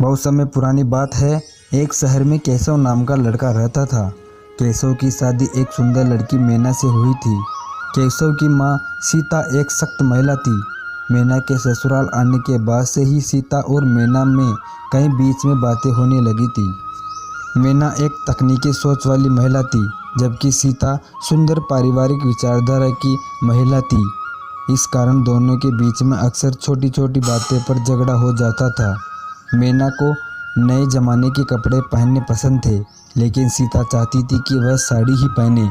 बहुत समय पुरानी बात है। एक शहर में केशव नाम का लड़का रहता था। केशव की शादी एक सुंदर लड़की मैना से हुई थी। केशव की माँ सीता एक सख्त महिला थी। मैना के ससुराल आने के बाद से ही सीता और मैना में कई बीच में बातें होने लगी थी। मैना एक तकनीकी सोच वाली महिला थी, जबकि सीता सुंदर पारिवारिक विचारधारा की महिला थी। इस कारण दोनों के बीच में अक्सर छोटी छोटी बातें पर झगड़ा हो जाता था। मैना को नए ज़माने के कपड़े पहनने पसंद थे, लेकिन सीता चाहती थी कि वह साड़ी ही पहने।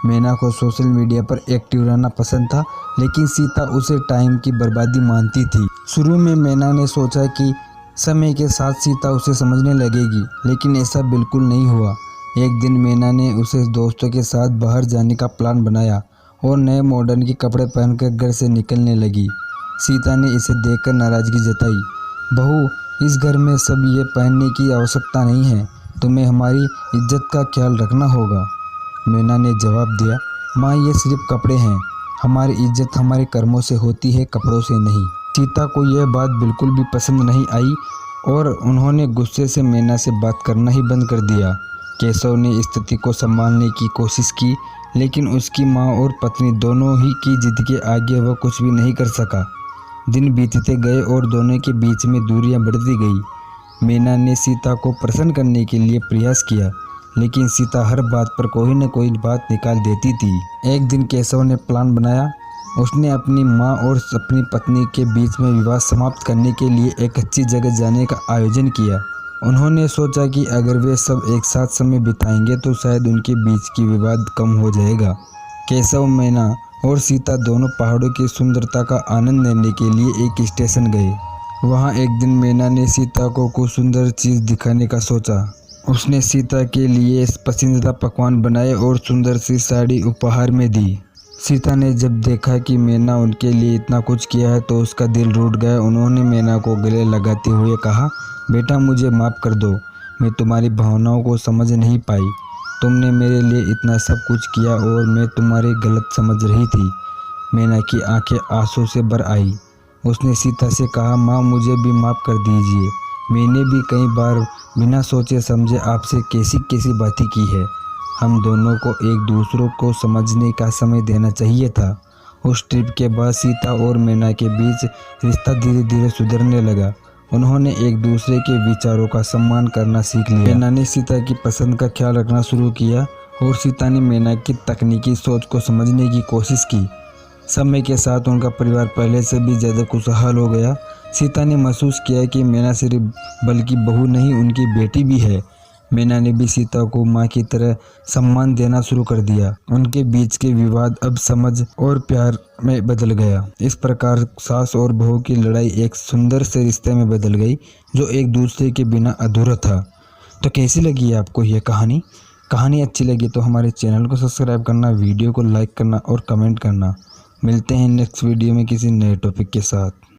मैना को सोशल मीडिया पर एक्टिव रहना पसंद था, लेकिन सीता उसे टाइम की बर्बादी मानती थी। शुरू में मैना ने सोचा कि समय के साथ सीता उसे समझने लगेगी, लेकिन ऐसा बिल्कुल नहीं हुआ। एक दिन मैना ने उसे दोस्तों के साथ बाहर जाने का प्लान बनाया और नए मॉडर्न के कपड़े पहनकर घर से निकलने लगी। सीता ने इसे देखकर नाराज़गी जताई। बहू, इस घर में सब ये पहनने की आवश्यकता नहीं है, तुम्हें हमारी इज्जत का ख्याल रखना होगा। मैना ने जवाब दिया, माँ, ये सिर्फ कपड़े हैं, हमारी इज्जत हमारे कर्मों से होती है, कपड़ों से नहीं। सीता को यह बात बिल्कुल भी पसंद नहीं आई और उन्होंने गुस्से से मैना से बात करना ही बंद कर दिया। केशव ने स्थिति को संभालने की कोशिश की, लेकिन उसकी माँ और पत्नी दोनों ही की जिद के आगे वह कुछ भी नहीं कर सका। दिन बीतते गए और दोनों के बीच में दूरियां बढ़ती गई। मैना ने सीता को प्रसन्न करने के लिए प्रयास किया, लेकिन सीता हर बात पर कोई न कोई बात निकाल देती थी। एक दिन केशव ने प्लान बनाया। उसने अपनी माँ और अपनी पत्नी के बीच में विवाद समाप्त करने के लिए एक अच्छी जगह जाने का आयोजन किया। उन्होंने सोचा कि अगर वे सब एक साथ समय बिताएंगे तो शायद उनके बीच की विवाद कम हो जाएगा। केशव, मैना और सीता दोनों पहाड़ों की सुंदरता का आनंद लेने के लिए एक स्टेशन गए। वहाँ एक दिन मैना ने सीता को कुछ सुंदर चीज़ दिखाने का सोचा। उसने सीता के लिए पसंदीदा पकवान बनाए और सुंदर सी साड़ी उपहार में दी। सीता ने जब देखा कि मैना उनके लिए इतना कुछ किया है तो उसका दिल टूट गया। उन्होंने मैना को गले लगाते हुए कहा, बेटा, मुझे माफ़ कर दो, मैं तुम्हारी भावनाओं को समझ नहीं पाई। तुमने मेरे लिए इतना सब कुछ किया और मैं तुम्हारी गलत समझ रही थी। मैना की आंखें आंसू से भर आई। उसने सीता से कहा, माँ, मुझे भी माफ़ कर दीजिए। मैंने भी कई बार बिना सोचे समझे आपसे कैसी कैसी बातें की है। हम दोनों को एक दूसरों को समझने का समय देना चाहिए था। उस ट्रिप के बाद सीता और मैना के बीच रिश्ता धीरे धीरे सुधरने लगा। उन्होंने एक दूसरे के विचारों का सम्मान करना सीख लिया। मैना ने सीता की पसंद का ख्याल रखना शुरू किया और सीता ने मैना की तकनीकी सोच को समझने की कोशिश की। समय के साथ उनका परिवार पहले से भी ज़्यादा खुशहाल हो गया। सीता ने महसूस किया कि मैना सिर्फ बल्कि बहू नहीं, उनकी बेटी भी है। मैना ने भी सीता को माँ की तरह सम्मान देना शुरू कर दिया। उनके बीच के विवाद अब समझ और प्यार में बदल गया। इस प्रकार सास और बहू की लड़ाई एक सुंदर से रिश्ते में बदल गई, जो एक दूसरे के बिना अधूरा था। तो कैसी लगी आपको यह कहानी? कहानी अच्छी लगी तो हमारे चैनल को सब्सक्राइब करना, वीडियो को लाइक करना और कमेंट करना। मिलते हैं नेक्स्ट वीडियो में किसी नए टॉपिक के साथ।